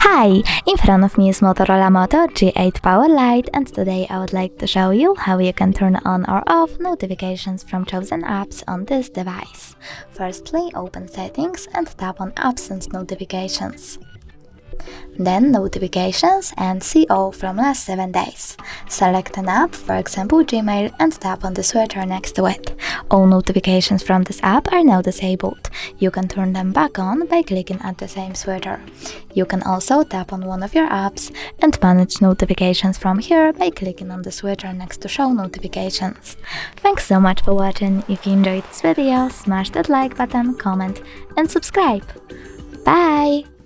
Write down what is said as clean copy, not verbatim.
Hi! In front of me is Motorola Moto G8 Power Lite, and today I would like to show you how you can turn on or off notifications from chosen apps on this device. Firstly, open Settings and tap on Apps and Notifications. Then Notifications and see all from last 7 days. Select an app, for example Gmail, and tap on the switcher next to it. All notifications from this app are now disabled. You can turn them back on by clicking at the same switcher. You can also tap on one of your apps and manage notifications from here by clicking on the switcher next to Show Notifications. Thanks so much for watching. If you enjoyed this video, smash that like button, comment and subscribe. Bye!